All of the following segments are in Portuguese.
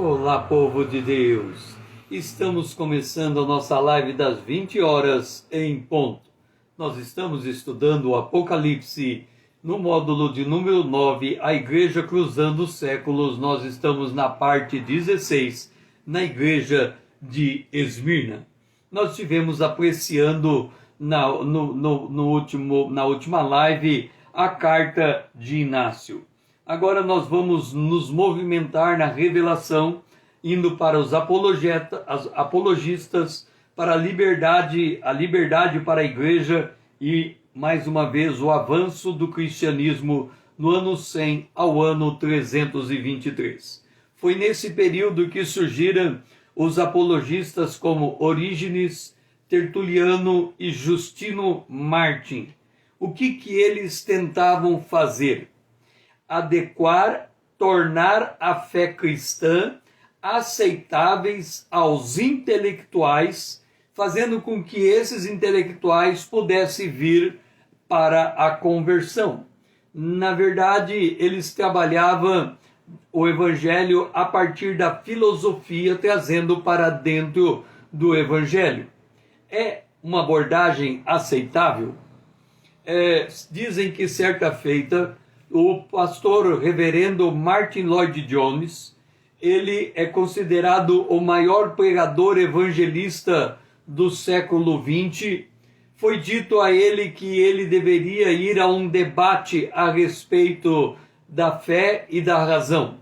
Olá, povo de Deus! Estamos começando a nossa live das 20 horas em ponto. Nós estamos estudando o Apocalipse no módulo de número 9, a Igreja Cruzando os Séculos. Nós estamos na parte 16, na Igreja de Esmirna. Nós estivemos apreciando na última live a carta de Inácio. Agora nós vamos nos movimentar na revelação, indo para os apologistas, para a liberdade para a igreja e, mais uma vez, o avanço do cristianismo no ano 100 ao ano 323. Foi nesse período que surgiram os apologistas como Orígenes, Tertuliano e Justino Mártir. O que eles tentavam fazer? Adequar, tornar a fé cristã aceitáveis aos intelectuais, fazendo com que esses intelectuais pudessem vir para a conversão. Na verdade, eles trabalhavam o evangelho a partir da filosofia, trazendo para dentro do evangelho. É uma abordagem aceitável? Dizem que certa feita, o pastor reverendo Martin Lloyd-Jones, ele é considerado o maior pregador evangelista do século XX. Foi dito a ele que ele deveria ir a um debate a respeito da fé e da razão.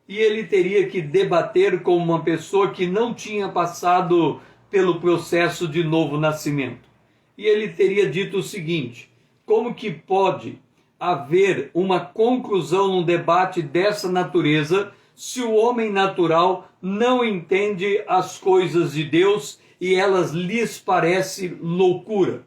E ele teria que debater com uma pessoa que não tinha passado pelo processo de novo nascimento. E ele teria dito o seguinte: como que pode haver uma conclusão num debate dessa natureza se o homem natural não entende as coisas de Deus e elas lhes parecem loucura?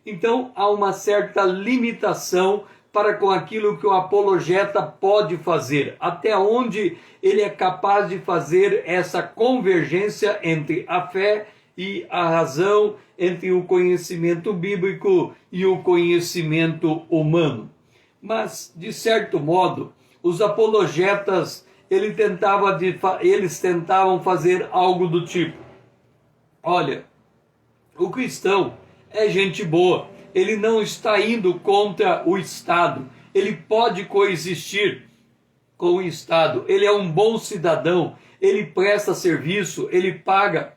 Então há uma certa limitação para com aquilo que o apologeta pode fazer, até onde ele é capaz de fazer essa convergência entre a fé e a razão, entre o conhecimento bíblico e o conhecimento humano. Mas, de certo modo, os apologetas, eles tentavam fazer algo do tipo: olha, o cristão é gente boa, ele não está indo contra o Estado, ele pode coexistir com o Estado, ele é um bom cidadão, ele presta serviço, ele paga,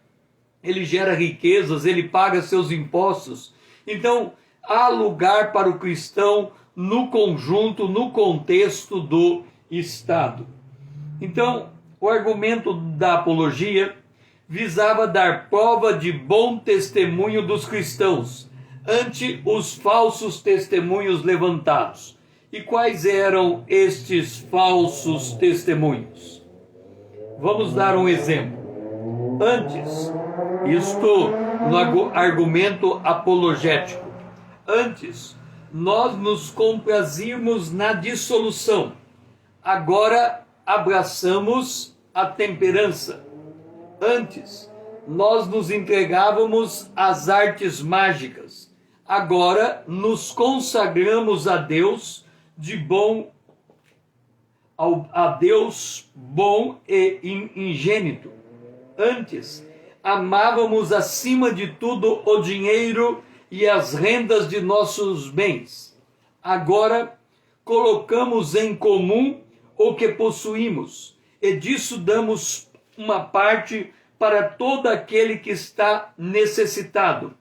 ele gera riquezas, ele paga seus impostos. Então, há lugar para o cristão no conjunto, no contexto do Estado. Então, o argumento da apologia visava dar prova de bom testemunho dos cristãos ante os falsos testemunhos levantados. E quais eram estes falsos testemunhos? Vamos dar um exemplo. Antes, isto no argumento apologético, antes nós nos comprazíamos na dissolução, agora abraçamos a temperança. Antes nós nos entregávamos às artes mágicas, agora nos consagramos a Deus a Deus bom e ingênito. Antes amávamos acima de tudo o dinheiro e as rendas de nossos bens. Agora colocamos em comum o que possuímos, e disso damos uma parte para todo aquele que está necessitado.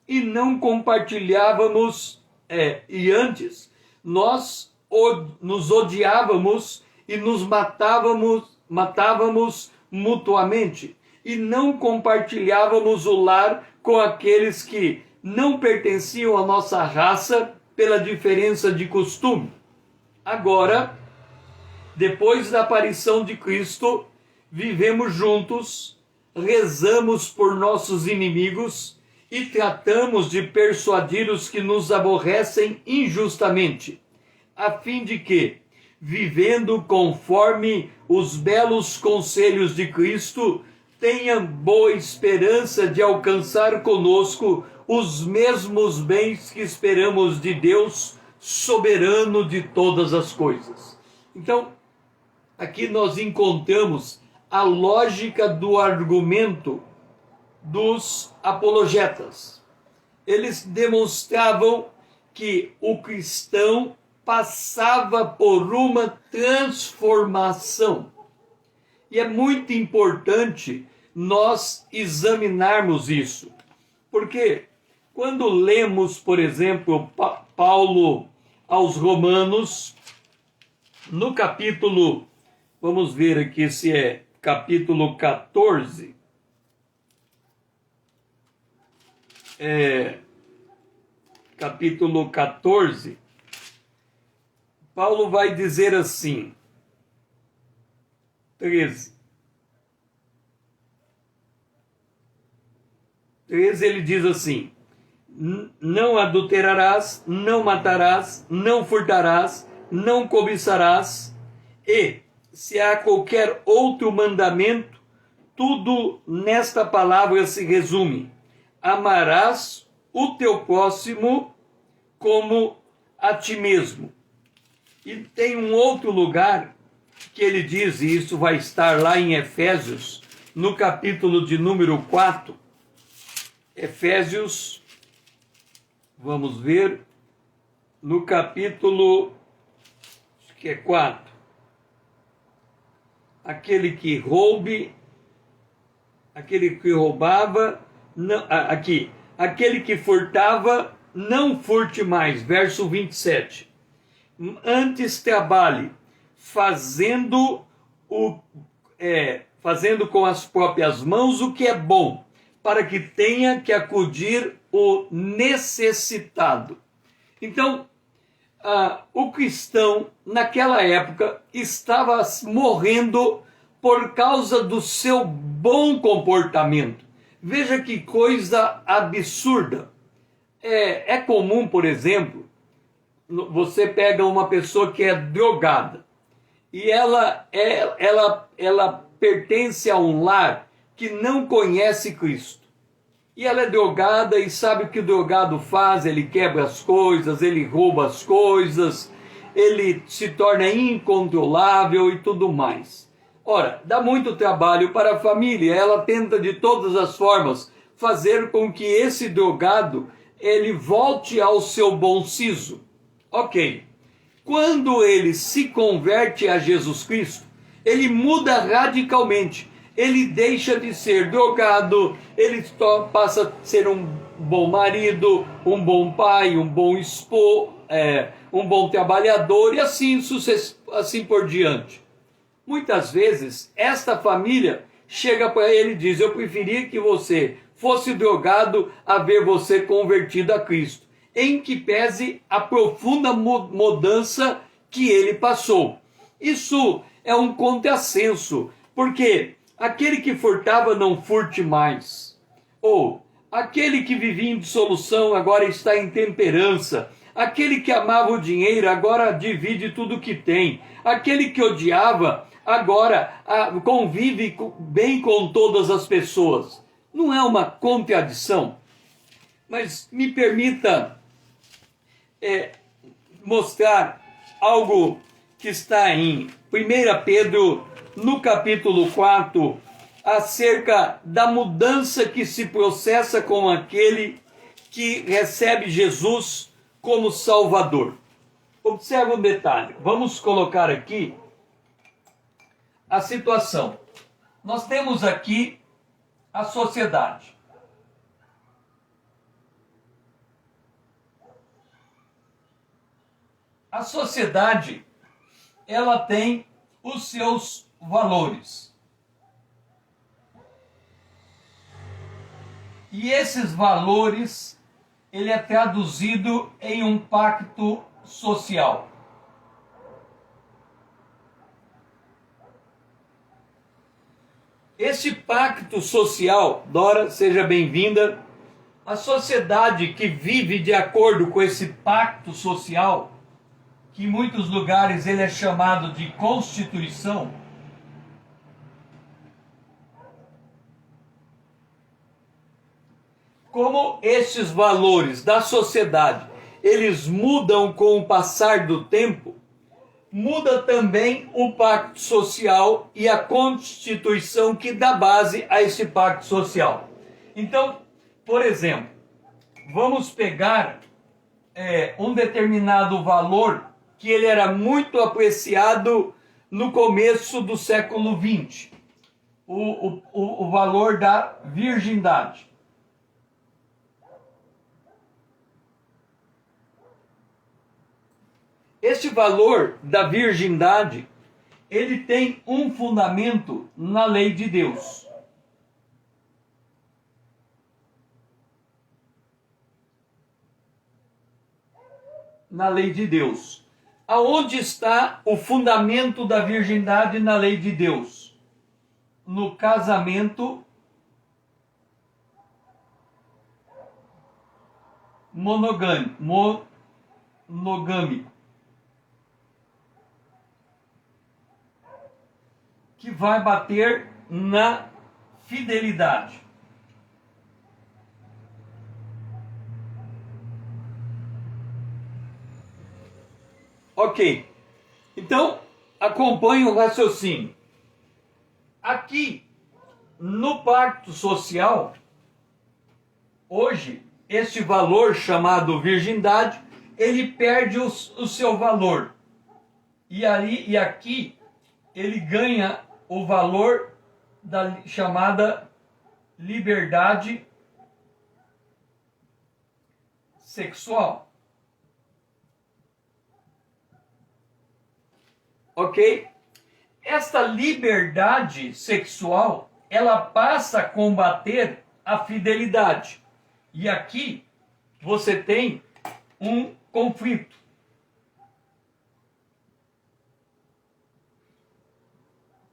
E não compartilhávamos, e antes nós nos odiávamos e nos matávamos mutuamente, e não compartilhávamos o lar com aqueles que não pertenciam à nossa raça pela diferença de costume. Agora, depois da aparição de Cristo, vivemos juntos, rezamos por nossos inimigos e tratamos de persuadir os que nos aborrecem injustamente, a fim de que, vivendo conforme os belos conselhos de Cristo, tenham boa esperança de alcançar conosco os mesmos bens que esperamos de Deus, soberano de todas as coisas. Então, aqui nós encontramos a lógica do argumento dos apologetas. Eles demonstravam que o cristão passava por uma transformação. E é muito importante nós examinarmos isso. Porque quando lemos, por exemplo, Paulo aos Romanos, no capítulo, vamos ver aqui se é capítulo 14, capítulo 14, Paulo vai dizer assim, 13, ele diz assim: não adulterarás, não matarás, não furtarás, não cobiçarás, e se há qualquer outro mandamento, tudo nesta palavra se resume: amarás o teu próximo como a ti mesmo. E tem um outro lugar que ele diz, e isso vai estar lá em Efésios, no capítulo de número 4, Efésios, vamos ver, no capítulo, acho que é 4, aquele que roubava, não, aqui, aquele que furtava, não furte mais, verso 27. Antes trabalhe, fazendo com as próprias mãos o que é bom, para que tenha que acudir o necessitado. Então, o cristão, naquela época, estava morrendo por causa do seu bom comportamento. Veja que coisa absurda. É comum, por exemplo, você pega uma pessoa que é drogada e ela pertence a um lar que não conhece Cristo. E ela é drogada e sabe o que o drogado faz: ele quebra as coisas, ele rouba as coisas, ele se torna incontrolável e tudo mais. Ora, dá muito trabalho para a família, ela tenta de todas as formas fazer com que esse drogado ele volte ao seu bom siso. Ok, quando ele se converte a Jesus Cristo, ele muda radicalmente. Ele deixa de ser drogado, ele passa a ser um bom marido, um bom pai, um bom esposo, um bom trabalhador e assim por diante. Muitas vezes, esta família chega para ele e diz: eu preferia que você fosse drogado a ver você convertido a Cristo, em que pese a profunda mudança que ele passou. Isso é um contrassenso, porque aquele que furtava não furte mais, ou aquele que vivia em dissolução agora está em temperança, aquele que amava o dinheiro agora divide tudo que tem, aquele que odiava agora convive bem com todas as pessoas. Não é uma contradição? Mas me permita mostrar algo que está em 1 Pedro, no capítulo 4, acerca da mudança que se processa com aquele que recebe Jesus como Salvador. Observe um detalhe. Vamos colocar aqui a situação. Nós temos aqui a sociedade. A sociedade, ela tem os seus valores. E esses valores, ele é traduzido em um pacto social. Esse pacto social, Dora, seja bem-vinda. A sociedade que vive de acordo com esse pacto social, que em muitos lugares ele é chamado de Constituição, como estes valores da sociedade, eles mudam com o passar do tempo, muda também o pacto social e a Constituição que dá base a esse pacto social. Então, por exemplo, vamos pegar um determinado valor que ele era muito apreciado no começo do século XX, o valor da virgindade. Este valor da virgindade, ele tem um fundamento na lei de Deus. Na lei de Deus. Aonde está o fundamento da virgindade na lei de Deus? No casamento monogâmico. Que vai bater na fidelidade. Ok, então acompanhe o raciocínio. Aqui, no pacto social, hoje, este valor chamado virgindade, ele perde o seu valor. E aqui, ele ganha o valor da chamada liberdade sexual. Ok? Esta liberdade sexual, ela passa a combater a fidelidade. E aqui você tem um conflito.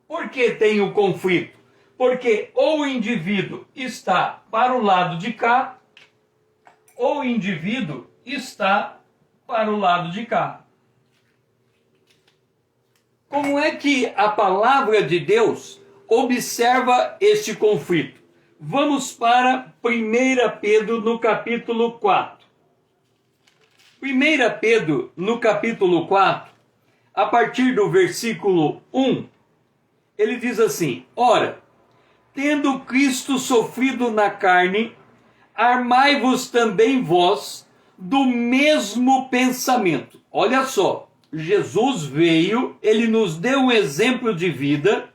Por que tem o conflito? Porque ou o indivíduo está para o lado de cá, ou o indivíduo está para o lado de cá. Como é que a palavra de Deus observa este conflito? Vamos para 1 Pedro no capítulo 4. 1 Pedro no capítulo 4, a partir do versículo 1, ele diz assim: Ora, tendo Cristo sofrido na carne, armai-vos também vós do mesmo pensamento. Olha só, Jesus veio, ele nos deu um exemplo de vida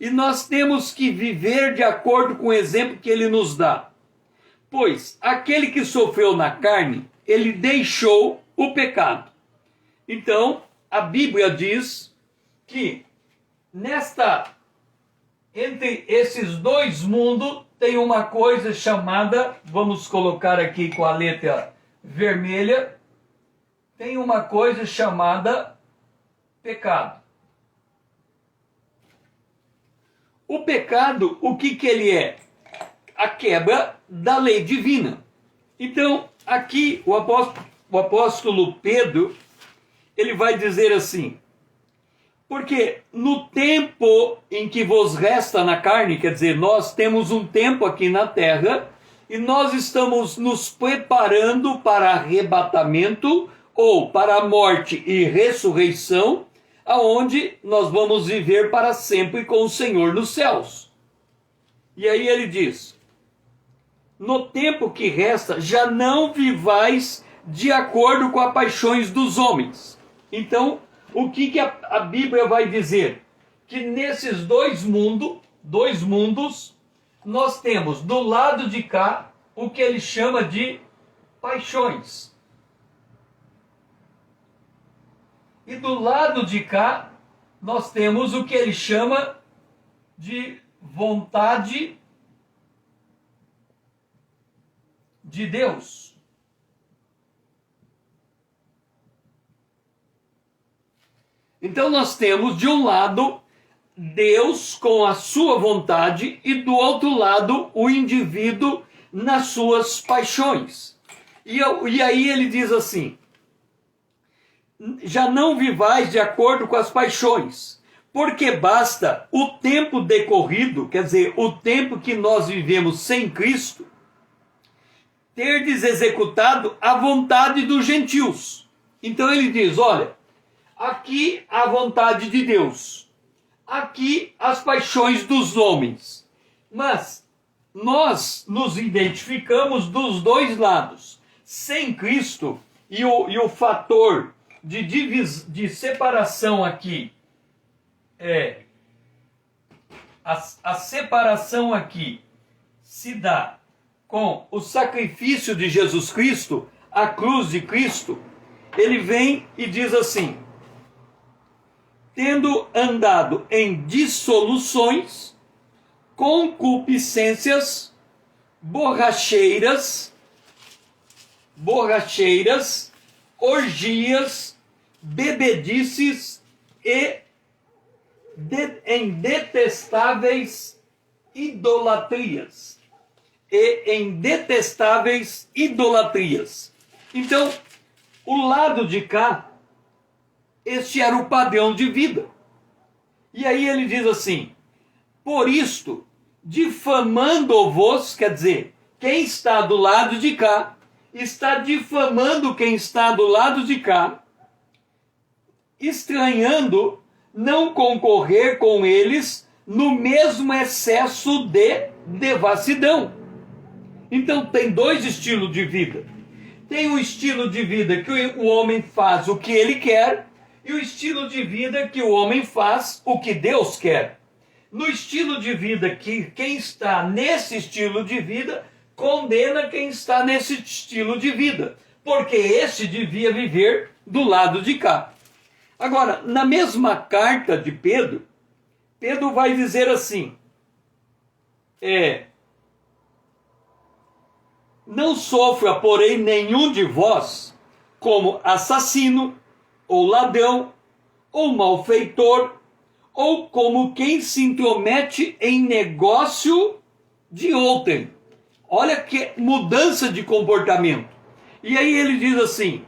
e nós temos que viver de acordo com o exemplo que ele nos dá. Pois aquele que sofreu na carne, ele deixou o pecado. Então, a Bíblia diz que entre esses dois mundos tem uma coisa chamada, vamos colocar aqui com a letra vermelha, tem uma coisa chamada pecado. O pecado, o que ele é? A quebra da lei divina. Então, aqui o apóstolo Pedro, ele vai dizer assim: porque no tempo em que vos resta na carne, quer dizer, nós temos um tempo aqui na terra, e nós estamos nos preparando para arrebatamento, ou para a morte e ressurreição, aonde nós vamos viver para sempre com o Senhor nos céus. E aí ele diz: no tempo que resta, já não vivais de acordo com as paixões dos homens. Então, o que a Bíblia vai dizer? Que nesses dois mundos, nós temos do lado de cá o que ele chama de paixões. E do lado de cá, nós temos o que ele chama de vontade de Deus. Então nós temos de um lado Deus com a sua vontade e do outro lado o indivíduo nas suas paixões. E aí ele diz assim: já não vivais de acordo com as paixões, porque basta o tempo decorrido, quer dizer, o tempo que nós vivemos sem Cristo, terdes executado a vontade dos gentios. Então ele diz: olha, Aqui a vontade de Deus, aqui as paixões dos homens. Mas nós nos identificamos dos dois lados. Sem Cristo, e o fator de separação aqui a separação aqui se dá com o sacrifício de Jesus Cristo, a cruz de Cristo. Ele vem e diz assim: tendo andado em dissoluções, concupiscências, borracheiras, orgias, bebedices e em detestáveis idolatrias. Então, o lado de cá, este era o padrão de vida. E aí ele diz assim: por isto, difamando-vos, quer dizer, quem está do lado de cá, está difamando quem está do lado de cá, estranhando não concorrer com eles no mesmo excesso de devassidão. Então tem dois estilos de vida. Tem o estilo de vida que o homem faz o que ele quer, e o estilo de vida que o homem faz o que Deus quer. No estilo de vida que quem está nesse estilo de vida condena quem está nesse estilo de vida, porque esse devia viver do lado de cá. Agora, na mesma carta de Pedro, Pedro vai dizer assim: não sofra, porém, nenhum de vós como assassino, ou ladrão, ou malfeitor, ou como quem se intromete em negócio de outrem. Olha que mudança de comportamento. E aí ele diz assim: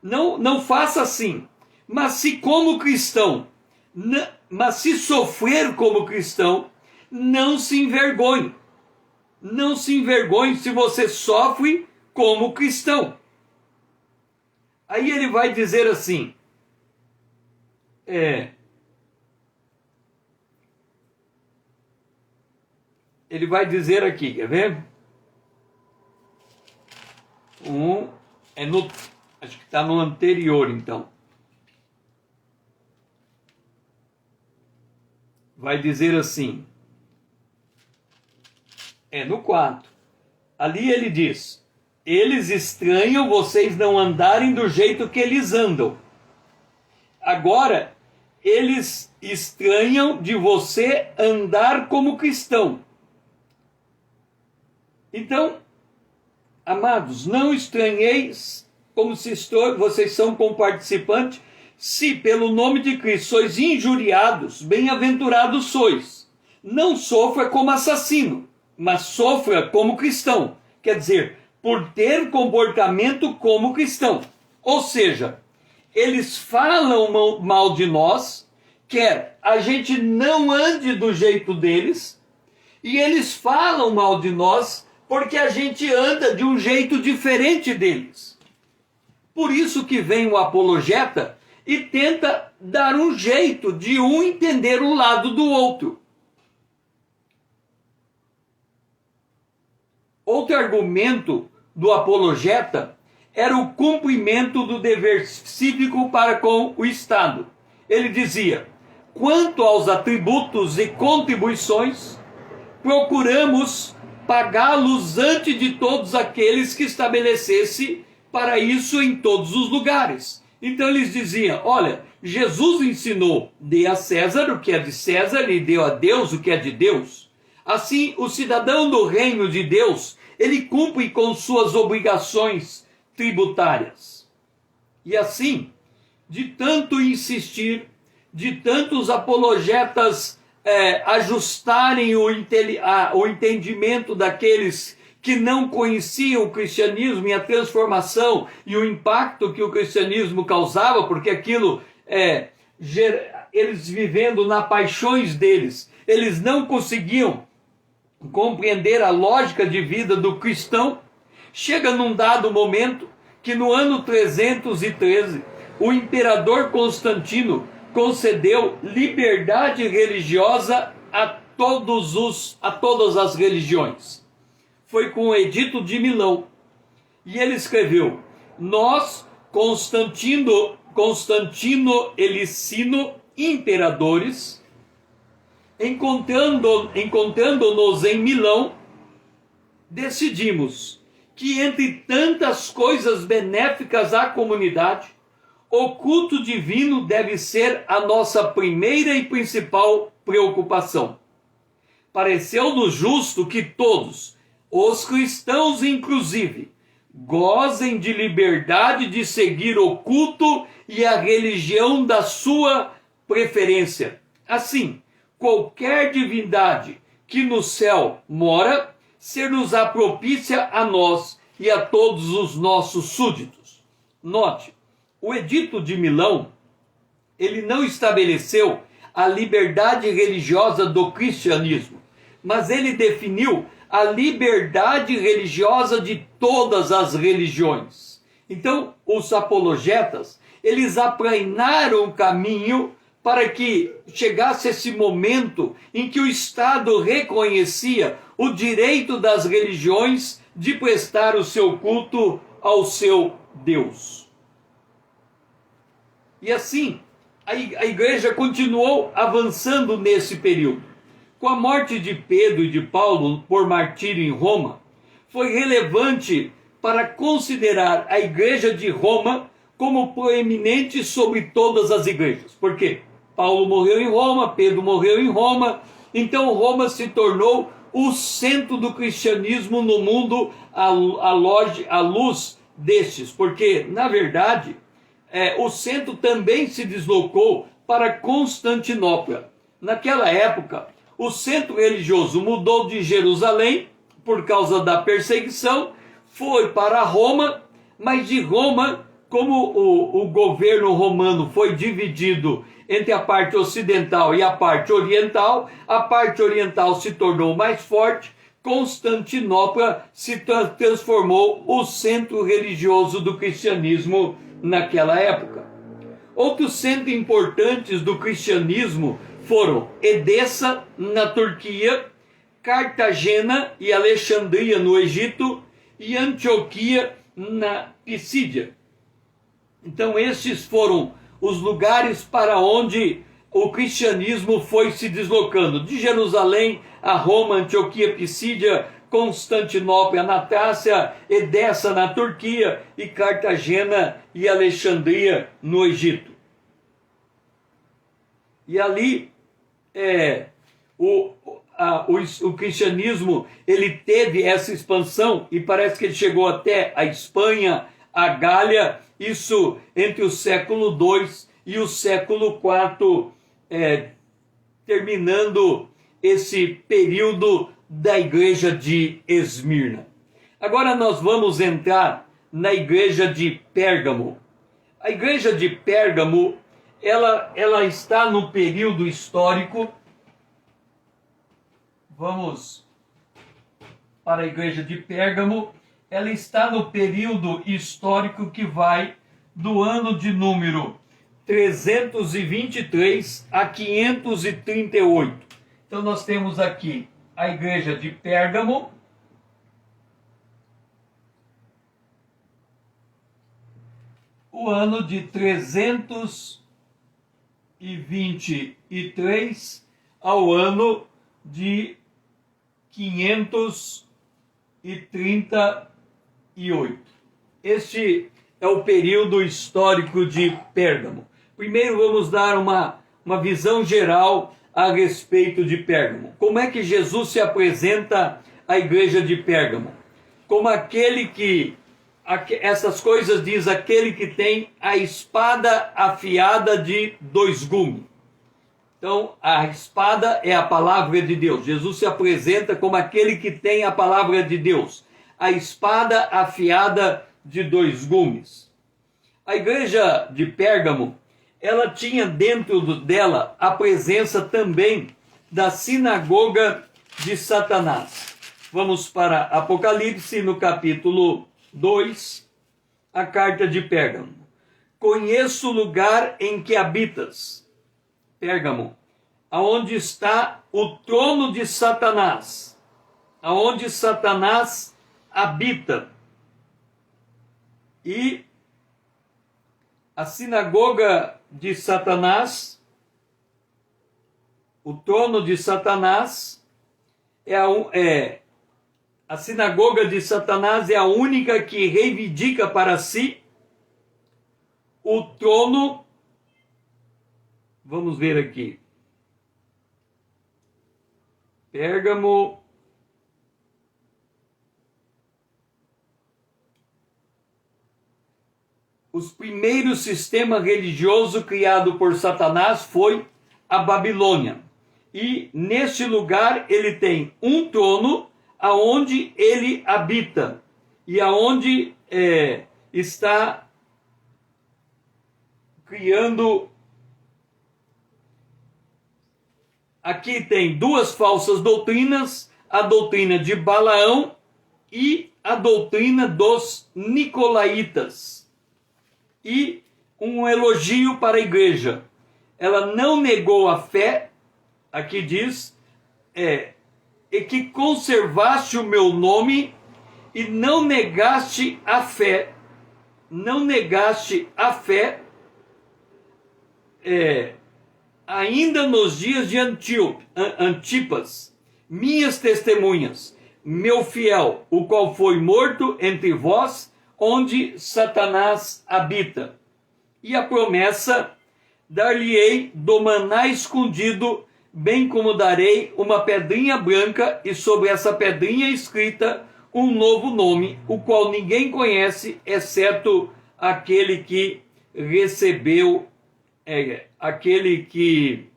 não faça assim, mas se como cristão, mas se sofrer como cristão, não se envergonhe. Não se envergonhe se você sofre como cristão. Aí ele vai dizer assim, ele vai dizer aqui, quer ver? Acho que está no anterior, então. Vai dizer assim, no 4. Ali ele diz: eles estranham vocês não andarem do jeito que eles andam. Agora, eles estranham de você andar como cristão. Então, amados, não estranheis como se vocês são comparticipantes, se pelo nome de Cristo sois injuriados, bem-aventurados sois. Não sofra como assassino, mas sofra como cristão. Quer dizer, por ter comportamento como cristão. Ou seja, eles falam mal de nós, quer a gente não ande do jeito deles, e eles falam mal de nós porque a gente anda de um jeito diferente deles. Por isso que vem o apologeta e tenta dar um jeito de um entender o lado do outro. Outro argumento do apologeta era o cumprimento do dever cívico para com o Estado. Ele dizia: quanto aos atributos e contribuições, procuramos pagá-los antes de todos aqueles que estabelecesse para isso em todos os lugares. Então eles diziam: olha, Jesus ensinou, dê a César o que é de César e deu a Deus o que é de Deus. Assim, o cidadão do reino de Deus, ele cumpre com suas obrigações tributárias. E assim, de tanto insistir, de tantos apologetas ajustarem o entendimento daqueles que não conheciam o cristianismo e a transformação e o impacto que o cristianismo causava, porque aquilo, eles vivendo nas paixões deles, eles não conseguiam compreender a lógica de vida do cristão. Chega num dado momento que no ano 313, o imperador Constantino concedeu liberdade religiosa a todas as religiões. Foi com o Edito de Milão. E ele escreveu: nós, Constantino e Licino, imperadores, encontrando-nos em Milão, decidimos que entre tantas coisas benéficas à comunidade, o culto divino deve ser a nossa primeira e principal preocupação. Pareceu-nos justo que todos, os cristãos inclusive, gozem de liberdade de seguir o culto e a religião da sua preferência. Assim, qualquer divindade que no céu mora, ser-nos-á propícia a nós e a todos os nossos súditos. Note, o Edito de Milão, ele não estabeleceu a liberdade religiosa do cristianismo, mas ele definiu a liberdade religiosa de todas as religiões. Então, os apologetas, eles aplainaram o caminho para que chegasse esse momento em que o Estado reconhecia o direito das religiões de prestar o seu culto ao seu Deus. E assim, a igreja continuou avançando nesse período. Com a morte de Pedro e de Paulo por martírio em Roma, foi relevante para considerar a igreja de Roma como proeminente sobre todas as igrejas. Por quê? Paulo morreu em Roma, Pedro morreu em Roma, então Roma se tornou o centro do cristianismo no mundo à luz destes, porque, na verdade, o centro também se deslocou para Constantinopla. Naquela época, o centro religioso mudou de Jerusalém por causa da perseguição, foi para Roma, mas de Roma, como o governo romano foi dividido entre a parte ocidental e a parte oriental se tornou mais forte, Constantinopla se transformou o centro religioso do cristianismo naquela época. Outros centros importantes do cristianismo foram Edessa, na Turquia, Cartagena e Alexandria, no Egito, e Antioquia, na Pisídia. Então, estes foram os lugares para onde o cristianismo foi se deslocando, de Jerusalém a Roma, Antioquia, Pisídia, Constantinopla na Trácia, Edessa na Turquia e Cartagena e Alexandria no Egito. E ali o cristianismo ele teve essa expansão e parece que ele chegou até a Espanha, a Gália, isso entre o século II e o século IV, terminando esse período da igreja de Esmirna. Agora nós vamos entrar na igreja de Pérgamo. A igreja de Pérgamo, ela está no período histórico. Vamos para a igreja de Pérgamo. Ela está no período histórico que vai do ano de número 323 a 538. Então nós temos aqui a igreja de Pérgamo, o ano de 323 ao ano de 538. Este é o período histórico de Pérgamo. Primeiro vamos dar uma visão geral a respeito de Pérgamo. Como é que Jesus se apresenta à igreja de Pérgamo? Como aquele que, essas coisas diz aquele que tem a espada afiada de dois gumes. Então, a espada é a palavra de Deus. Jesus se apresenta como aquele que tem a palavra de Deus. A espada afiada de dois gumes. A igreja de Pérgamo, ela tinha dentro dela a presença também da sinagoga de Satanás. Vamos para Apocalipse, no capítulo 2, a carta de Pérgamo. conheço o lugar em que habitas, Pérgamo, aonde está o trono de Satanás, aonde Satanás habita. E a sinagoga de Satanás, o trono de Satanás, a sinagoga de Satanás é a única que reivindica para si o trono. Vamos ver aqui. Pérgamo. Os primeiros sistemas religiosos criado por Satanás foi a Babilônia. E neste lugar ele tem um trono aonde ele habita e aonde está criando. Aqui tem duas falsas doutrinas, a doutrina de Balaão e a doutrina dos Nicolaítas. E um elogio para a igreja. Ela não negou a fé, aqui diz, e que conservaste o meu nome e não negaste a fé. Não negaste a fé, ainda nos dias de Antipas, minhas testemunhas, meu fiel, o qual foi morto entre vós, onde Satanás habita. E a promessa, dar-lhe-ei do maná escondido, bem como darei uma pedrinha branca, e sobre essa pedrinha escrita um novo nome, o qual ninguém conhece, exceto aquele que recebeu, aquele que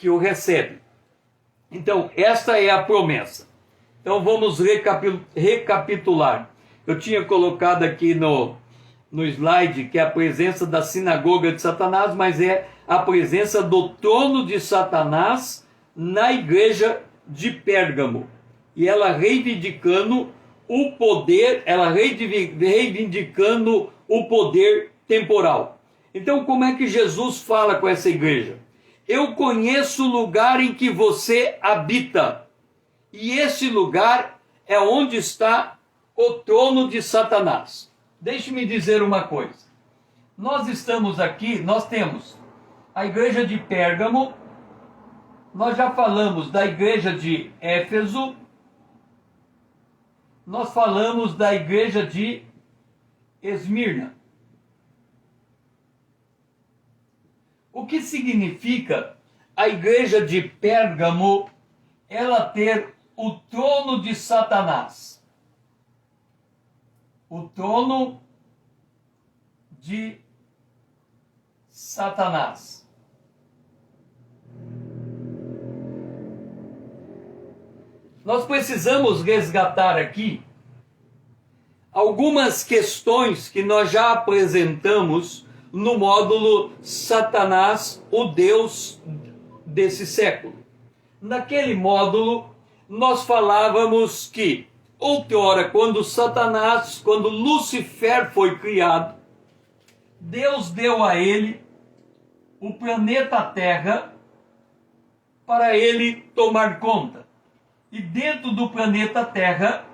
o recebe. Então, esta é a promessa. Então vamos recapitular. Eu tinha colocado aqui no slide que é a presença da sinagoga de Satanás, mas é a presença do trono de Satanás na igreja de Pérgamo. E ela reivindicando o poder, reivindicando o poder temporal. Então como é que Jesus fala com essa igreja? Eu conheço o lugar em que você habita. E esse lugar é onde está o trono de Satanás. Deixe-me dizer uma coisa. Nós estamos aqui, nós temos a igreja de Pérgamo, nós já falamos da igreja de Éfeso, nós falamos da igreja de Esmirna. O que significa a igreja de Pérgamo ela ter o trono de Satanás? O trono de Satanás. Nós precisamos resgatar aqui algumas questões que nós já apresentamos no módulo Satanás, o Deus desse século. Naquele módulo, nós falávamos que, outrora, quando Lúcifer foi criado, Deus deu a ele o planeta Terra para ele tomar conta. E dentro do planeta Terra,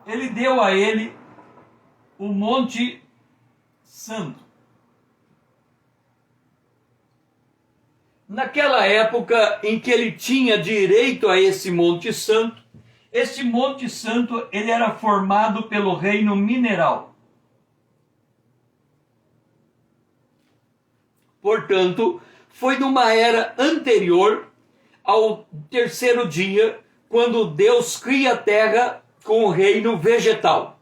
ele deu a ele o Monte Santo. Naquela época em que ele tinha direito a esse Monte Santo, este Monte Santo ele era formado pelo reino mineral. Portanto, foi numa era anterior ao terceiro dia, quando Deus cria a terra com o reino vegetal.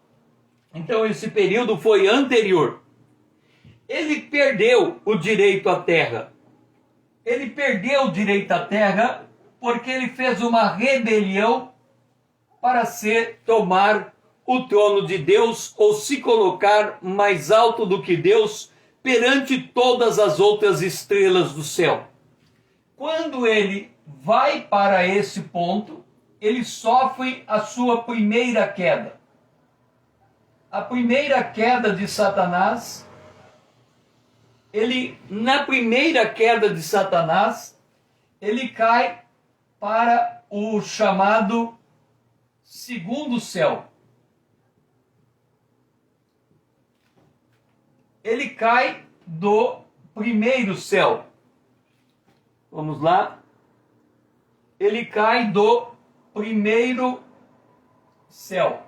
Então esse período foi anterior. Ele perdeu o direito à terra. Ele perdeu o direito à terra porque ele fez uma rebelião para tomar o trono de Deus ou se colocar mais alto do que Deus perante todas as outras estrelas do céu. Quando ele vai para esse ponto, ele sofre a sua primeira queda. a primeira queda de Satanás, na primeira queda de Satanás, ele cai para o chamado segundo céu. Ele cai do primeiro céu. Vamos lá. Ele cai do primeiro céu.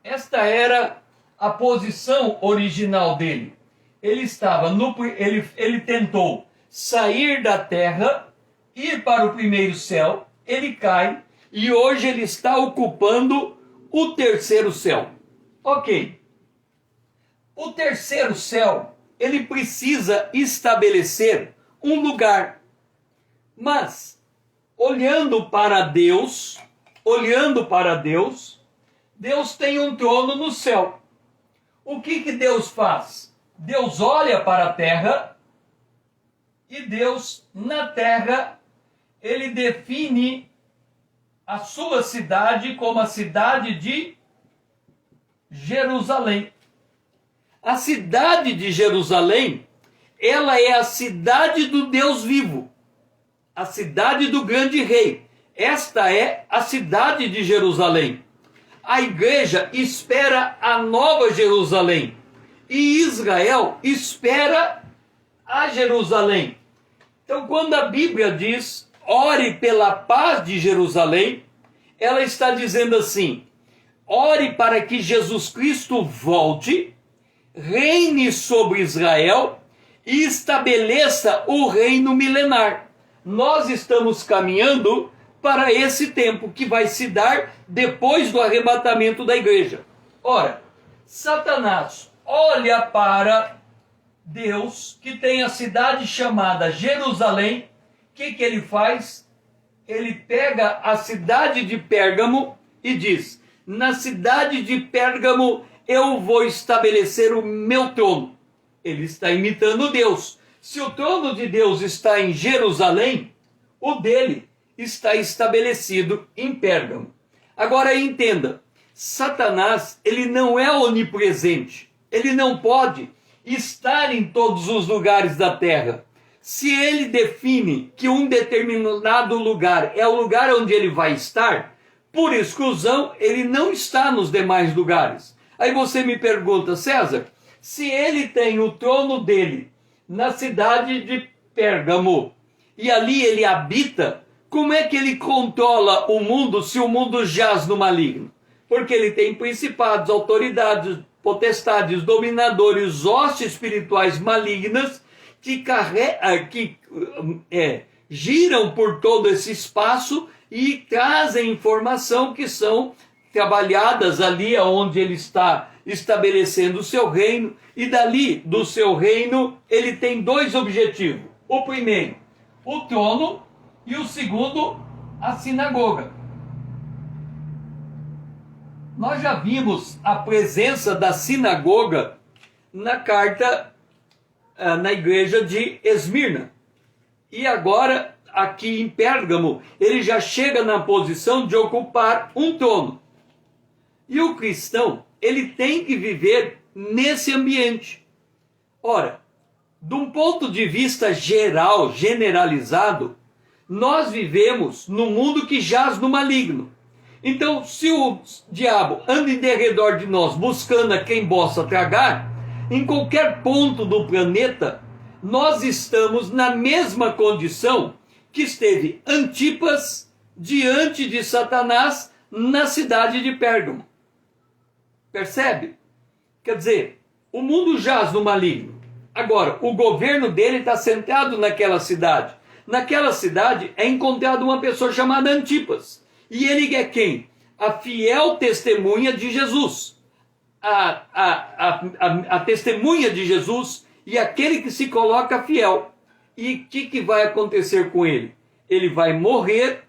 Esta era a posição original dele. Ele estava ele tentou sair da terra, ir para o primeiro céu, ele cai e hoje ele está ocupando o terceiro céu. Ok. O terceiro céu, ele precisa estabelecer um lugar. Mas, olhando para Deus, Deus tem um trono no céu. O que Deus faz? Deus olha para a terra e Deus, na terra, ele define a sua cidade como a cidade de Jerusalém. A cidade de Jerusalém, ela é a cidade do Deus vivo, a cidade do grande rei. Esta é a cidade de Jerusalém. A igreja espera a nova Jerusalém e Israel espera a Jerusalém. Então, quando a Bíblia diz, ore pela paz de Jerusalém, ela está dizendo assim, ore para que Jesus Cristo volte, reine sobre Israel e estabeleça o reino milenar. Nós estamos caminhando para esse tempo que vai se dar depois do arrebatamento da igreja. Ora, Satanás olha para Deus, que tem a cidade chamada Jerusalém. O que ele faz? Ele pega a cidade de Pérgamo e diz, na cidade de Pérgamo eu vou estabelecer o meu trono. Ele está imitando Deus. Se o trono de Deus está em Jerusalém, o dele está estabelecido em Pérgamo. Agora entenda, Satanás, ele não é onipresente. Ele não pode estar em todos os lugares da terra. Se ele define que um determinado lugar é o lugar onde ele vai estar, por exclusão, ele não está nos demais lugares. Aí você me pergunta, César, se ele tem o trono dele na cidade de Pérgamo e ali ele habita, como é que ele controla o mundo se o mundo jaz no maligno? Porque ele tem principados, autoridades, potestades, dominadores, hostes espirituais malignas que giram por todo esse espaço e trazem informação que são trabalhadas ali onde ele está estabelecendo o seu reino, e dali do seu reino ele tem dois objetivos. O primeiro, o trono, e o segundo, a sinagoga. Nós já vimos a presença da sinagoga na carta, na igreja de Esmirna. E agora, aqui em Pérgamo, ele já chega na posição de ocupar um trono. E o cristão, ele tem que viver nesse ambiente. Ora, de um ponto de vista geral, generalizado, nós vivemos num mundo que jaz no maligno. Então, se o diabo anda em derredor de nós buscando a quem possa tragar, em qualquer ponto do planeta, nós estamos na mesma condição que esteve Antipas diante de Satanás na cidade de Pérgamo. Percebe? Quer dizer, o mundo jaz no maligno. Agora, o governo dele está centrado naquela cidade. Naquela cidade é encontrada uma pessoa chamada Antipas. E ele é quem? A fiel testemunha de Jesus. A testemunha de Jesus e aquele que se coloca fiel. E o que vai acontecer com ele? Ele vai morrer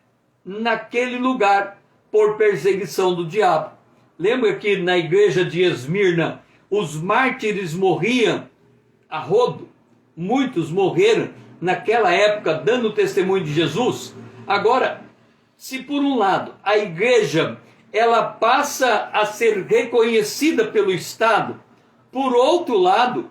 naquele lugar por perseguição do diabo. Lembra que na igreja de Esmirna os mártires morriam a rodo? Muitos morreram naquela época dando testemunho de Jesus. Agora, se por um lado a igreja ela passa a ser reconhecida pelo Estado, por outro lado,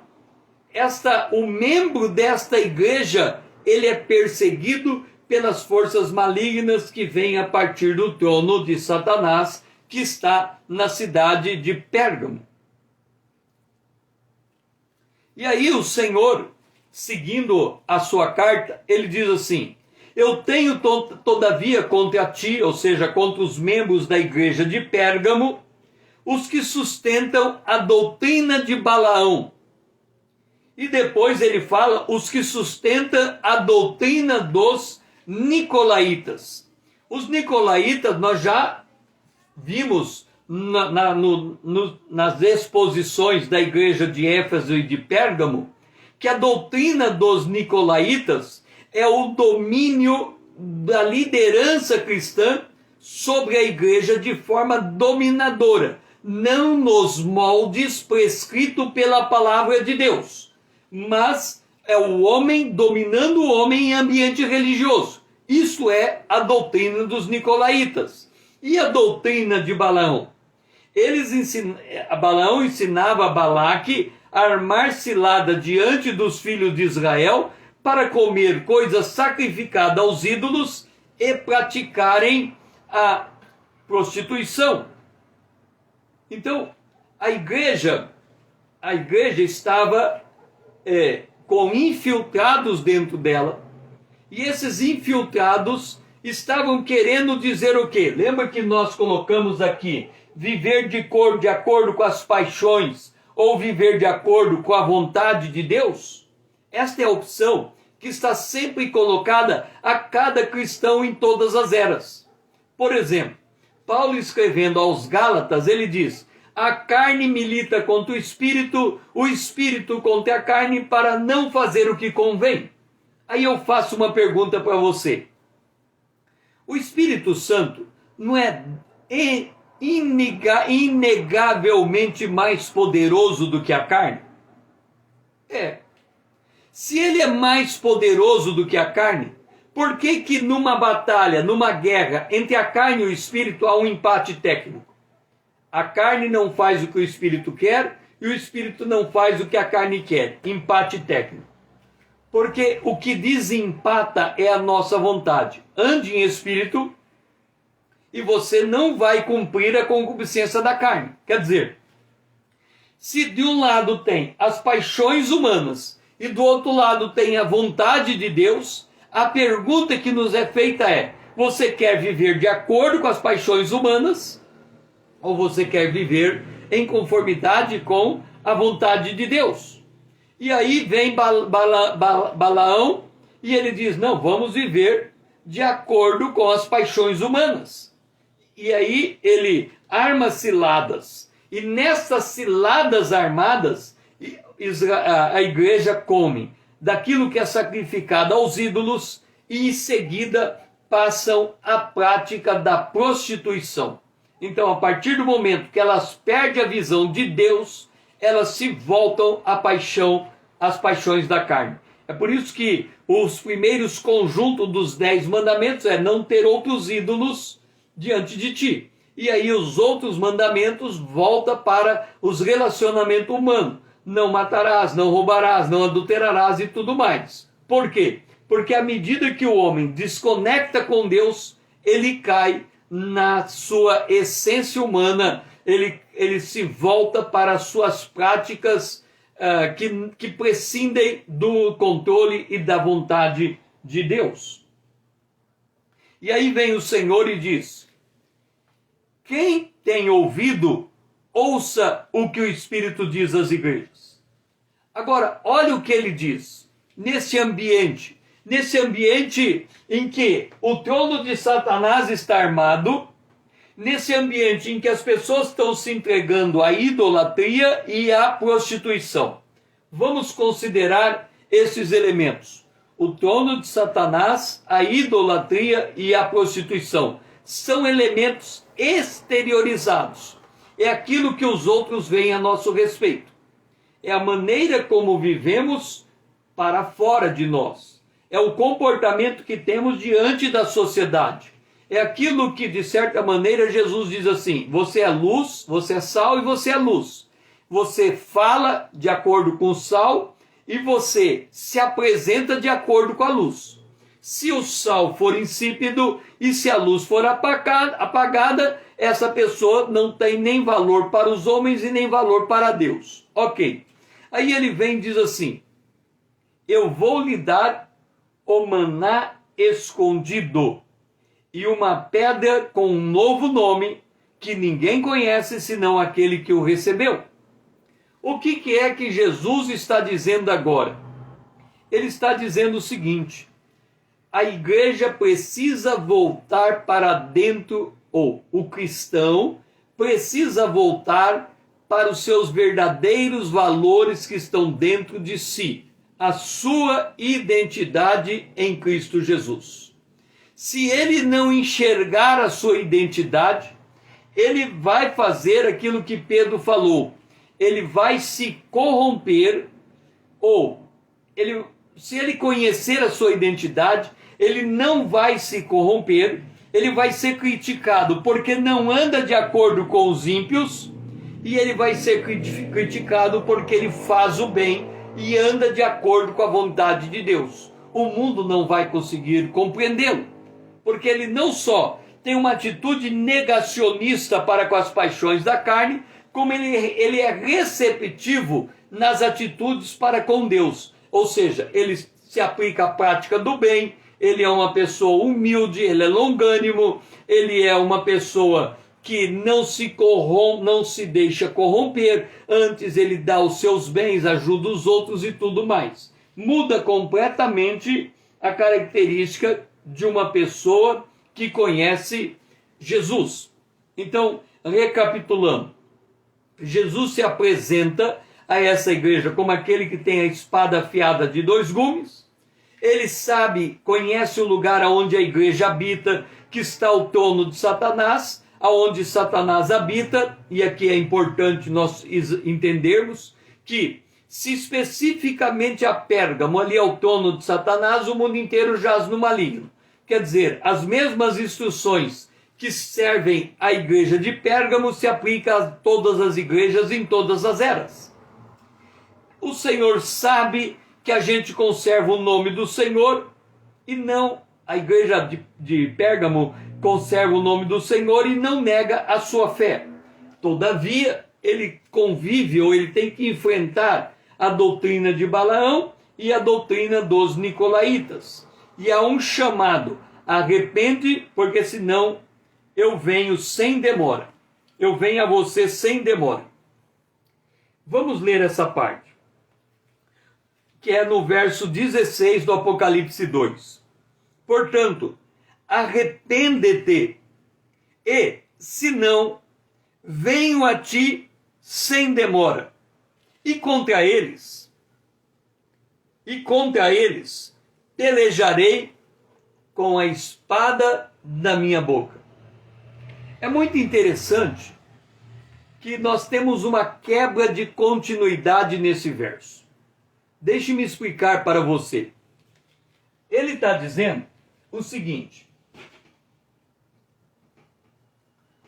o membro desta igreja, ele é perseguido pelas forças malignas que vêm a partir do trono de Satanás, que está na cidade de Pérgamo. E aí o Senhor, seguindo a sua carta, ele diz assim: eu tenho todavia contra ti, ou seja, contra os membros da igreja de Pérgamo, os que sustentam a doutrina de Balaão. E depois ele fala os que sustentam a doutrina dos nicolaítas. Os nicolaítas nós já vimos nas exposições da igreja de Éfeso e de Pérgamo, que a doutrina dos nicolaítas é o domínio da liderança cristã sobre a igreja de forma dominadora, não nos moldes prescritos pela palavra de Deus, mas é o homem dominando o homem em ambiente religioso. Isso é a doutrina dos nicolaítas. E a doutrina de Balaão? Balaão ensinava a Balaque a armar cilada diante dos filhos de Israel para comer coisa sacrificada aos ídolos e praticarem a prostituição. Então, a igreja estava com infiltrados dentro dela, e esses infiltrados estavam querendo dizer o quê? Lembra que nós colocamos aqui, viver de acordo com as paixões, ou viver de acordo com a vontade de Deus? Esta é a opção que está sempre colocada a cada cristão em todas as eras. Por exemplo, Paulo escrevendo aos Gálatas, ele diz: a carne milita contra o espírito contra a carne, para não fazer o que convém. Aí eu faço uma pergunta para você. O Espírito Santo não é inegavelmente mais poderoso do que a carne? É. Se ele é mais poderoso do que a carne, por que numa batalha, numa guerra entre a carne e o espírito há um empate técnico? A carne não faz o que o espírito quer e o espírito não faz o que a carne quer. Empate técnico. Porque o que desempata é a nossa vontade. Ande em espírito e você não vai cumprir a concupiscência da carne. Quer dizer, se de um lado tem as paixões humanas e do outro lado tem a vontade de Deus, a pergunta que nos é feita é: você quer viver de acordo com as paixões humanas ou você quer viver em conformidade com a vontade de Deus? E aí vem Balaão e ele diz: não, vamos viver de acordo com as paixões humanas. E aí ele arma ciladas. E nessas ciladas armadas, a igreja come daquilo que é sacrificado aos ídolos e em seguida passam à prática da prostituição. Então, a partir do momento que elas perdem a visão de Deus, elas se voltam às paixões da carne. É por isso que os primeiros conjuntos dos 10 mandamentos é não ter outros ídolos diante de ti. E aí os outros mandamentos voltam para os relacionamentos humanos. Não matarás, não roubarás, não adulterarás e tudo mais. Por quê? Porque à medida que o homem desconecta com Deus, ele cai na sua essência humana, ele se volta para as suas práticas que prescindem do controle e da vontade de Deus. E aí vem o Senhor e diz: quem tem ouvido, ouça o que o Espírito diz às igrejas. Agora, olha o que ele diz. Nesse ambiente em que o trono de Satanás está armado, nesse ambiente em que as pessoas estão se entregando à idolatria e à prostituição. Vamos considerar esses elementos. O trono de Satanás, a idolatria e a prostituição são elementos exteriorizados. É aquilo que os outros veem a nosso respeito. É a maneira como vivemos para fora de nós. É o comportamento que temos diante da sociedade. é aquilo que, de certa maneira, Jesus diz assim: você é luz, você é sal e você é luz. Você fala de acordo com o sal e você se apresenta de acordo com a luz. Se o sal for insípido e se a luz for apagada, essa pessoa não tem nem valor para os homens e nem valor para Deus. Ok. Aí ele vem e diz assim: eu vou lhe dar o maná escondido e uma pedra com um novo nome que ninguém conhece senão aquele que o recebeu. O que é que Jesus está dizendo agora? Ele está dizendo o seguinte: a igreja precisa voltar para dentro, ou o cristão precisa voltar para os seus verdadeiros valores que estão dentro de si, a sua identidade em Cristo Jesus. Se ele não enxergar a sua identidade, ele vai fazer aquilo que Pedro falou. Ele vai se corromper, ou se ele conhecer a sua identidade, ele não vai se corromper, ele vai ser criticado porque não anda de acordo com os ímpios, e ele vai ser criticado porque ele faz o bem e anda de acordo com a vontade de Deus. O mundo não vai conseguir compreendê-lo, porque ele não só tem uma atitude negacionista para com as paixões da carne, como ele é receptivo nas atitudes para com Deus. Ou seja, ele se aplica à prática do bem, ele é uma pessoa humilde, ele é longânimo, ele é uma pessoa que não se corrompe, não se deixa corromper, antes ele dá os seus bens, ajuda os outros e tudo mais. Muda completamente a característica de uma pessoa que conhece Jesus. Então, recapitulando, Jesus se apresenta a essa igreja como aquele que tem a espada afiada de dois gumes. Ele sabe, conhece o lugar onde a igreja habita, que está o trono de Satanás, aonde Satanás habita, e aqui é importante nós entendermos que, se especificamente a Pérgamo ali é o trono de Satanás, o mundo inteiro jaz no maligno. Quer dizer, as mesmas instruções que servem à igreja de Pérgamo se aplicam a todas as igrejas em todas as eras. O Senhor sabe que a gente conserva o nome do Senhor e não, a igreja de Pérgamo conserva o nome do Senhor e não nega a sua fé. Todavia, ele convive, ou ele tem que enfrentar a doutrina de Balaão e a doutrina dos nicolaítas. E há um chamado: arrepende, porque senão eu venho sem demora. Eu venho a você sem demora. Vamos ler essa parte, que é no verso 16 do Apocalipse 2. Portanto, arrepende-te, e, se não, venho a ti sem demora. E contra eles pelejarei com a espada da minha boca. É muito interessante que nós temos uma quebra de continuidade nesse verso. Deixe-me explicar para você. Ele está dizendo o seguinte: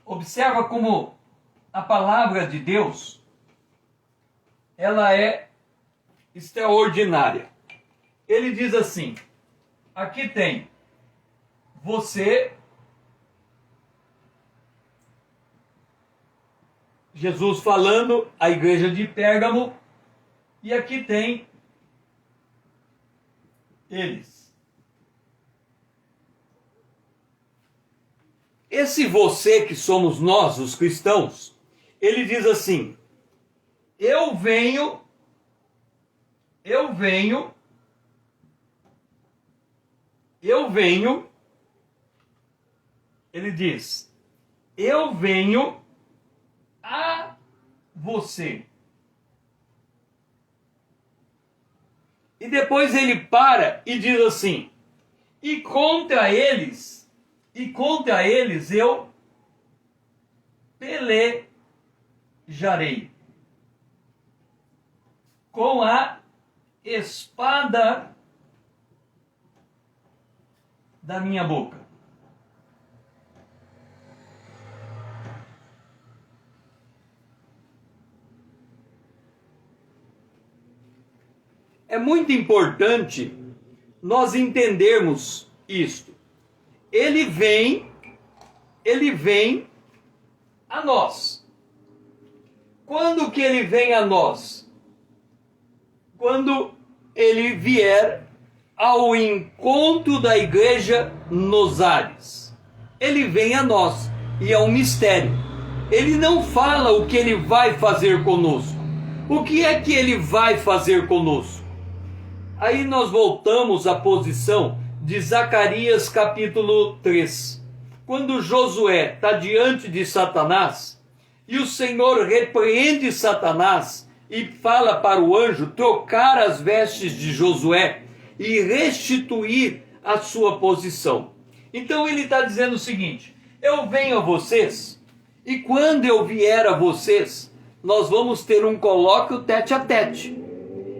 observa como a palavra de Deus, ela é extraordinária. Ele diz assim: aqui tem você, Jesus falando à igreja de Pérgamo, e aqui tem eles. Esse você que somos nós, os cristãos, ele diz assim: eu venho, ele diz, eu venho a você. E depois ele para e diz assim: e contra eles eu pelejarei com a espada da minha boca. É muito importante nós entendermos isto. Ele vem a nós. Quando que ele vem a nós? Quando ele vier ao encontro da igreja nos ares. Ele vem a nós e é um mistério. Ele não fala o que ele vai fazer conosco. O que é que ele vai fazer conosco? Aí nós voltamos à posição de Zacarias capítulo 3. Quando Josué está diante de Satanás e o Senhor repreende Satanás e fala para o anjo trocar as vestes de Josué e restituir a sua posição. Então ele está dizendo o seguinte: eu venho a vocês e quando eu vier a vocês, nós vamos ter um colóquio tete a tete.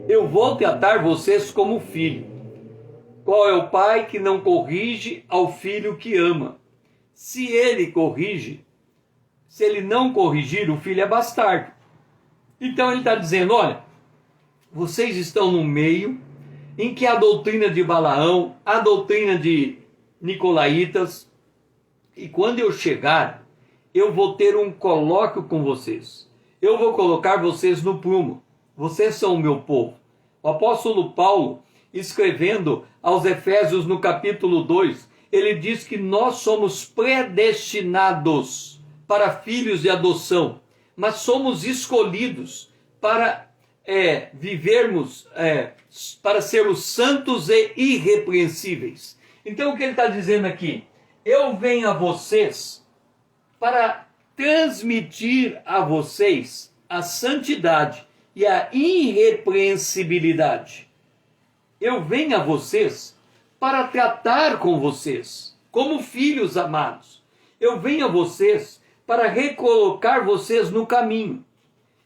Eu vou tratar vocês como filho. Qual é o pai que não corrige ao filho que ama? Se ele corrige, se ele não corrigir, o filho é bastardo. Então ele está dizendo, olha, vocês estão no meio em que a doutrina de Balaão, a doutrina de Nicolaítas, e quando eu chegar, eu vou ter um colóquio com vocês. Eu vou colocar vocês no prumo. Vocês são o meu povo. O apóstolo Paulo, escrevendo aos Efésios no capítulo 2, ele diz que nós somos predestinados para filhos de adoção, mas somos escolhidos para vivermos, para sermos santos e irrepreensíveis. Então o que ele está dizendo aqui? Eu venho a vocês para transmitir a vocês a santidade e a irrepreensibilidade. Eu venho a vocês para tratar com vocês como filhos amados. Eu venho a vocês para recolocar vocês no caminho.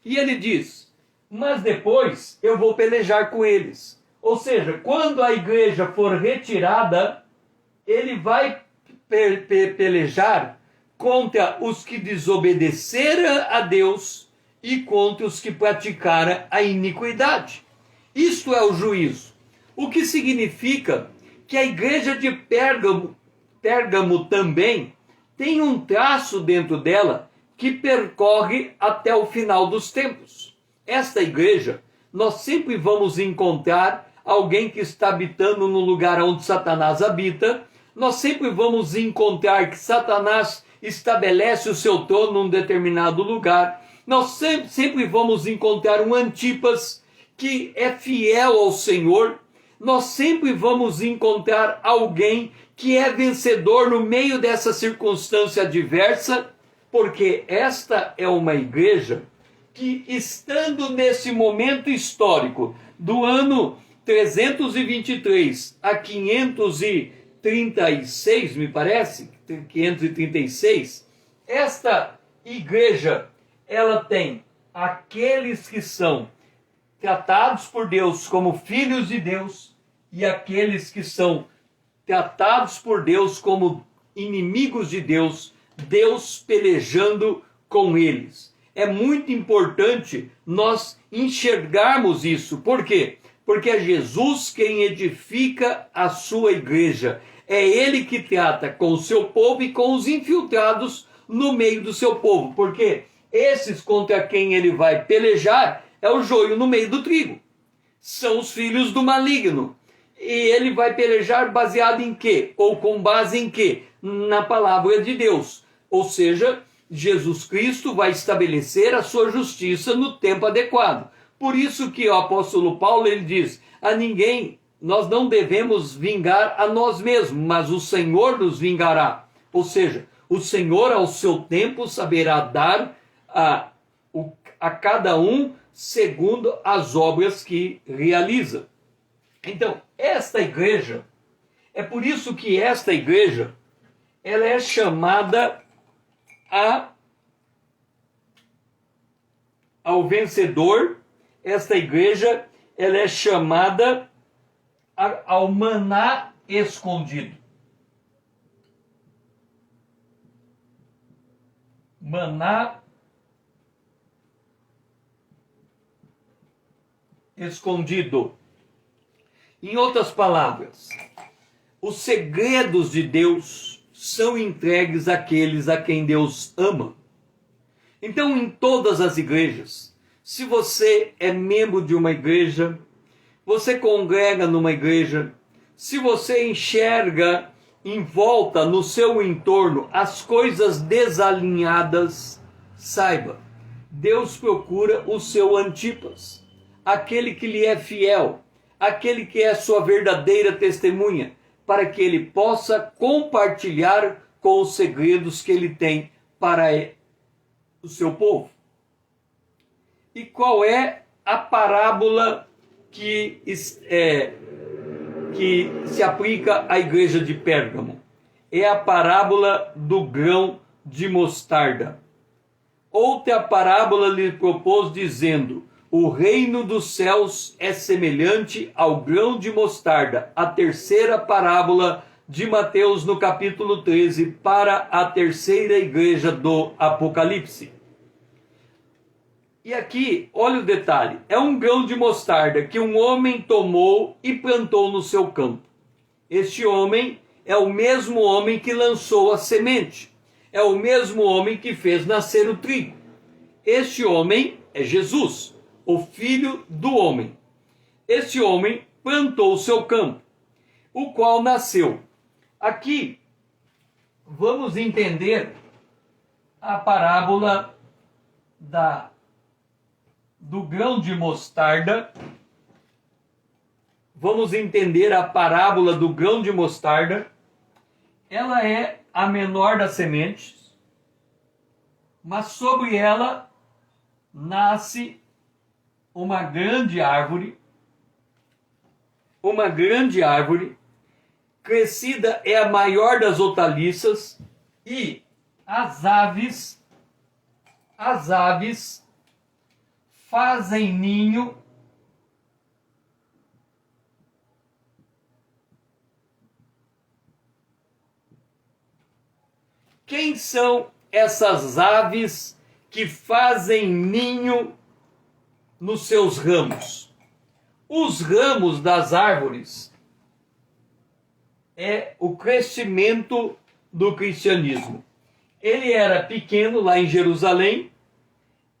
E ele diz, mas depois eu vou pelejar com eles. Ou seja, quando a igreja for retirada, ele vai pelejar contra os que desobedeceram a Deus e contra os que praticaram a iniquidade. Isto é o juízo. O que significa que a igreja de Pérgamo também tem um traço dentro dela que percorre até o final dos tempos. Esta igreja, nós sempre vamos encontrar alguém que está habitando no lugar onde Satanás habita. Nós sempre vamos encontrar que Satanás estabelece o seu trono num determinado lugar. Nós sempre vamos encontrar um Antipas que é fiel ao Senhor. Nós sempre vamos encontrar alguém que é vencedor no meio dessa circunstância adversa, porque esta é uma igreja que, estando nesse momento histórico do ano 323 a 536, me parece, 536, esta igreja, ela tem aqueles que são tratados por Deus como filhos de Deus e aqueles que são tratados por Deus como inimigos de Deus, Deus pelejando com eles. É muito importante nós enxergarmos isso. Por quê? Porque é Jesus quem edifica a sua igreja. É ele que trata com o seu povo e com os infiltrados no meio do seu povo. Porque esses contra quem ele vai pelejar é o joio no meio do trigo. São os filhos do maligno. E ele vai pelejar baseado em quê? Ou com base em quê? Na palavra de Deus. Ou seja, Jesus Cristo vai estabelecer a sua justiça no tempo adequado. Por isso que o apóstolo Paulo ele diz, a ninguém, nós não devemos vingar a nós mesmos, mas o Senhor nos vingará. Ou seja, o Senhor ao seu tempo saberá dar a cada um segundo as obras que realiza. Então, esta igreja, é por isso que esta igreja, ela é chamada ao vencedor. Esta igreja, ela é chamada ao maná escondido. Maná escondido. Em outras palavras, os segredos de Deus são entregues àqueles a quem Deus ama. Então, em todas as igrejas, se você é membro de uma igreja, você congrega numa igreja, se você enxerga em volta, no seu entorno, as coisas desalinhadas, saiba, Deus procura o seu Antipas, aquele que lhe é fiel, aquele que é sua verdadeira testemunha, para que ele possa compartilhar com os segredos que ele tem para o seu povo. E qual é a parábola que se aplica à igreja de Pérgamo? É a parábola do grão de mostarda. Outra parábola lhe propôs, dizendo: o reino dos céus é semelhante ao grão de mostarda. A terceira parábola de Mateus, no capítulo 13, para a terceira igreja do Apocalipse. E aqui, olha o detalhe, é um grão de mostarda que um homem tomou e plantou no seu campo. Este homem é o mesmo homem que lançou a semente, é o mesmo homem que fez nascer o trigo. Este homem é Jesus, o Filho do homem. Este homem plantou o seu campo, o qual nasceu. Aqui, vamos entender a parábola do grão de mostarda. Vamos entender a parábola do grão de mostarda. Ela é a menor das sementes, mas sobre ela nasce uma grande árvore. Uma grande árvore, crescida é a maior das hortaliças, e as aves fazem ninho Quem são essas aves que fazem ninho nos seus ramos? Os ramos das árvores é o crescimento do cristianismo. Ele era pequeno lá em Jerusalém,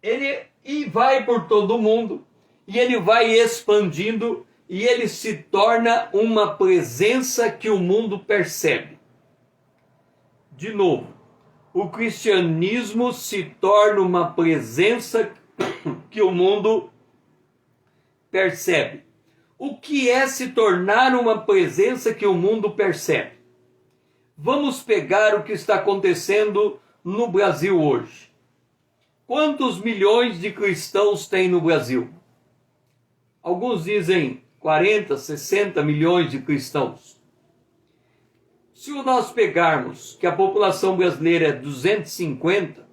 e vai por todo o mundo, e ele vai expandindo, e ele se torna uma presença que o mundo percebe. De novo, o cristianismo se torna uma presença que o mundo percebe. O que é se tornar uma presença que o mundo percebe? Vamos pegar o que está acontecendo no Brasil hoje. Quantos milhões de cristãos tem no Brasil? Alguns dizem 40, 60 milhões de cristãos. Se nós pegarmos que a população brasileira é 250,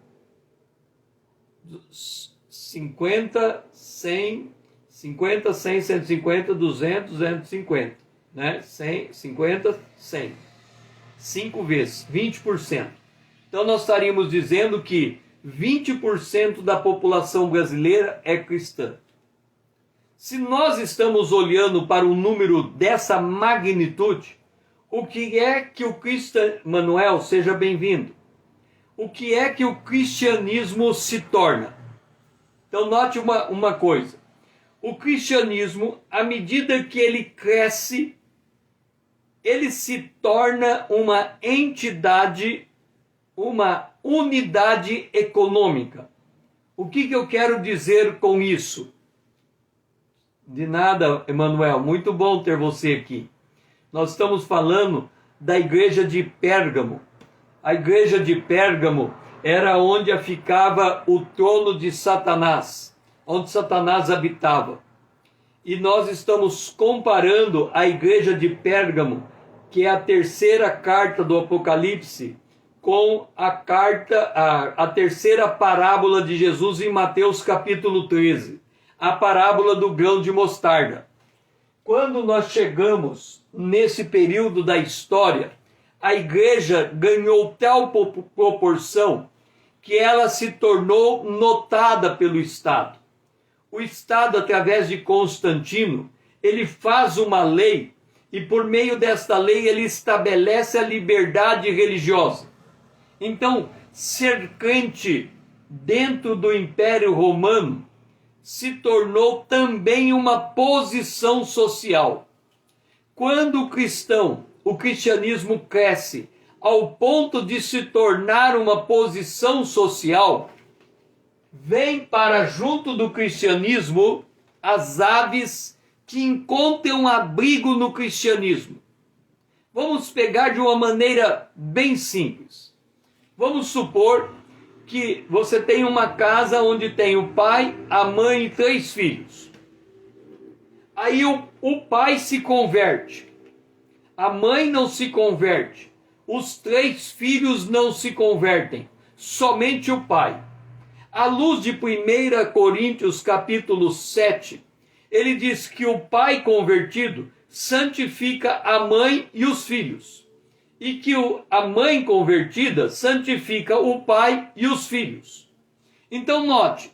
100, 150, 200, 250, né? 100, 50, 100. 5 vezes, 20%. Então nós estaríamos dizendo que 20% da população brasileira é cristã. Se nós estamos olhando para um número dessa magnitude, o que é que o cristianismo, Manuel, seja bem-vindo. O que é que o cristianismo se torna? Então note uma coisa. O cristianismo, à medida que ele cresce, ele se torna uma entidade, uma unidade econômica. O que eu quero dizer com isso? De nada, Emanuel, muito bom ter você aqui. Nós estamos falando da igreja de Pérgamo. A igreja de Pérgamo era onde ficava o trono de Satanás, onde Satanás habitava. E nós estamos comparando a igreja de Pérgamo, que é a terceira carta do Apocalipse, com a terceira parábola de Jesus em Mateus capítulo 13, a parábola do grão de mostarda. Quando nós chegamos nesse período da história, a igreja ganhou tal proporção que ela se tornou notada pelo Estado. O Estado, através de Constantino, ele faz uma lei e por meio desta lei ele estabelece a liberdade religiosa. Então, ser crente dentro do Império Romano se tornou também uma posição social. Quando o cristianismo cresce ao ponto de se tornar uma posição social, vem para junto do cristianismo as aves que encontram abrigo no cristianismo. Vamos pegar de uma maneira bem simples. Vamos supor que você tem uma casa onde tem o pai, a mãe e 3 filhos. Aí o pai se converte, a mãe não se converte, os 3 filhos não se convertem, somente o pai. À luz de 1 Coríntios capítulo 7, ele diz que o pai convertido santifica a mãe e os filhos, e que a mãe convertida santifica o pai e os filhos. Então note,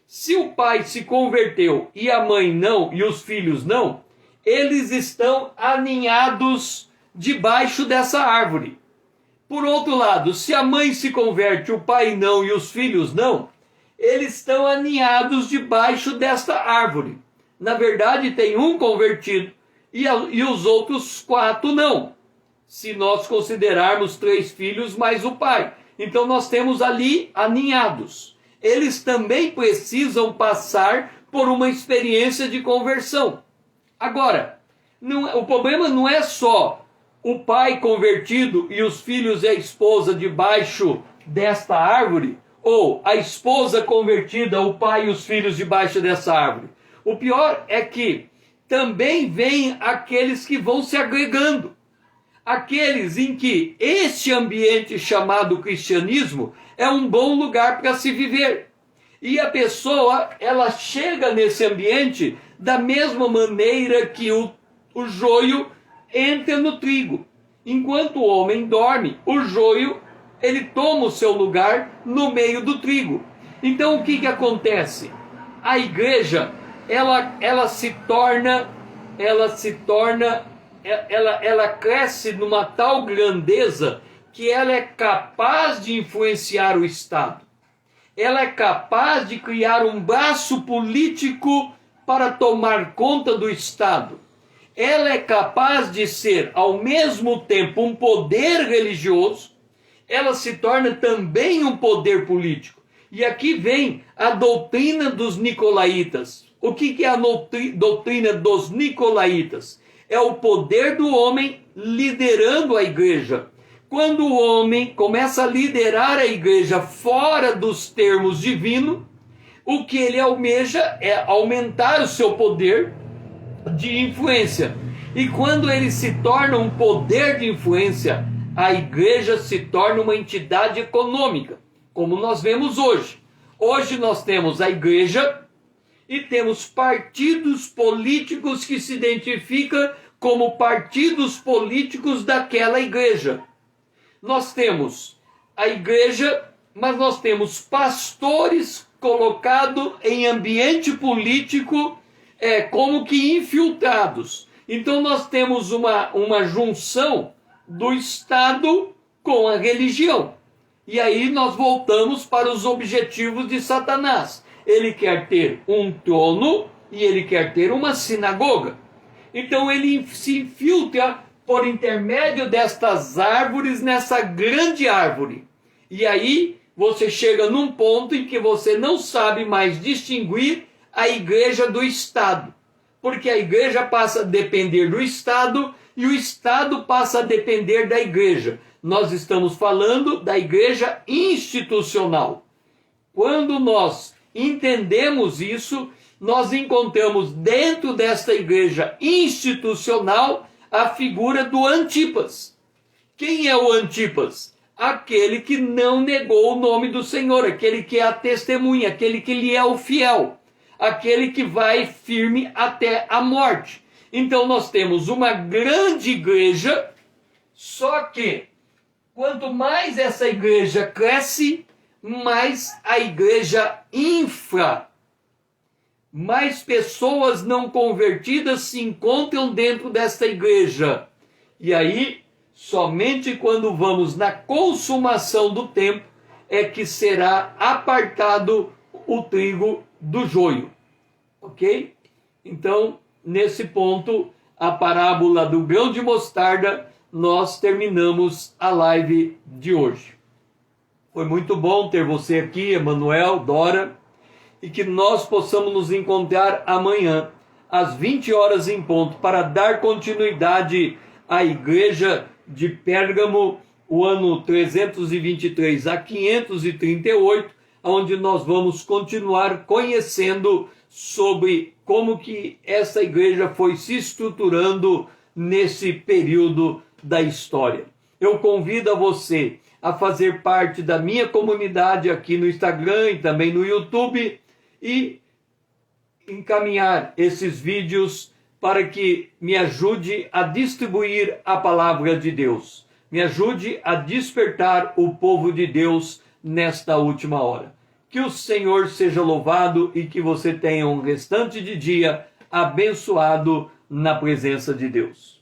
se o pai se converteu e a mãe não e os filhos não, eles estão aninhados debaixo dessa árvore. Por outro lado, se a mãe se converte, o pai não e os filhos não, eles estão aninhados debaixo desta árvore. Na verdade, tem um convertido e os outros 4 não. Se nós considerarmos 3 filhos mais o pai. Então nós temos ali aninhados. Eles também precisam passar por uma experiência de conversão. Agora, o problema não é só o pai convertido e os filhos e a esposa debaixo desta árvore, ou a esposa convertida, o pai e os filhos debaixo dessa árvore. O pior é que também vêm aqueles que vão se agregando. Aqueles em que este ambiente chamado cristianismo é um bom lugar para se viver. E a pessoa, ela chega nesse ambiente da mesma maneira que o joio entra no trigo. Enquanto o homem dorme, o joio, ele toma o seu lugar no meio do trigo. Então o que acontece? A igreja, ela cresce numa tal grandeza que ela é capaz de influenciar o Estado. Ela é capaz de criar um braço político para tomar conta do Estado. Ela é capaz de ser, ao mesmo tempo, um poder religioso. Ela se torna também um poder político. E aqui vem a doutrina dos nicolaítas. O que é a doutrina dos nicolaítas? É o poder do homem liderando a igreja. Quando o homem começa a liderar a igreja fora dos termos divinos, o que ele almeja é aumentar o seu poder de influência. E quando ele se torna um poder de influência, a igreja se torna uma entidade econômica, como nós vemos hoje. Hoje nós temos a igreja e temos partidos políticos que se identificam como partidos políticos daquela igreja. Nós temos a igreja, mas nós temos pastores colocados em ambiente político como que infiltrados. Então nós temos uma junção do Estado com a religião. E aí nós voltamos para os objetivos de Satanás. Ele quer ter um trono e ele quer ter uma sinagoga. Então ele se infiltra por intermédio destas árvores nessa grande árvore. E aí você chega num ponto em que você não sabe mais distinguir a igreja do Estado. Porque a igreja passa a depender do Estado e o Estado passa a depender da igreja. Nós estamos falando da igreja institucional. Quando nós entendemos isso, nós encontramos dentro desta igreja institucional a figura do Antipas. Quem é o Antipas? Aquele que não negou o nome do Senhor, aquele que é a testemunha, aquele que lhe é o fiel, aquele que vai firme até a morte. Então nós temos uma grande igreja, só que quanto mais essa igreja cresce, mais a igreja infra. mais pessoas não convertidas se encontram dentro desta igreja. E aí, somente quando vamos na consumação do tempo, é que será apartado o trigo do joio. Ok? Então, nesse ponto, a parábola do grão de mostarda, nós terminamos a live de hoje. Foi muito bom ter você aqui, Emanuel, Dora, e que nós possamos nos encontrar amanhã, às 20 horas em ponto, para dar continuidade à igreja de Pérgamo, o ano 323 a 538, onde nós vamos continuar conhecendo sobre como que essa igreja foi se estruturando nesse período da história. Eu convido a você a fazer parte da minha comunidade aqui no Instagram e também no YouTube e encaminhar esses vídeos para que me ajude a distribuir a palavra de Deus. Me ajude a despertar o povo de Deus nesta última hora. Que o Senhor seja louvado e que você tenha um restante de dia abençoado na presença de Deus.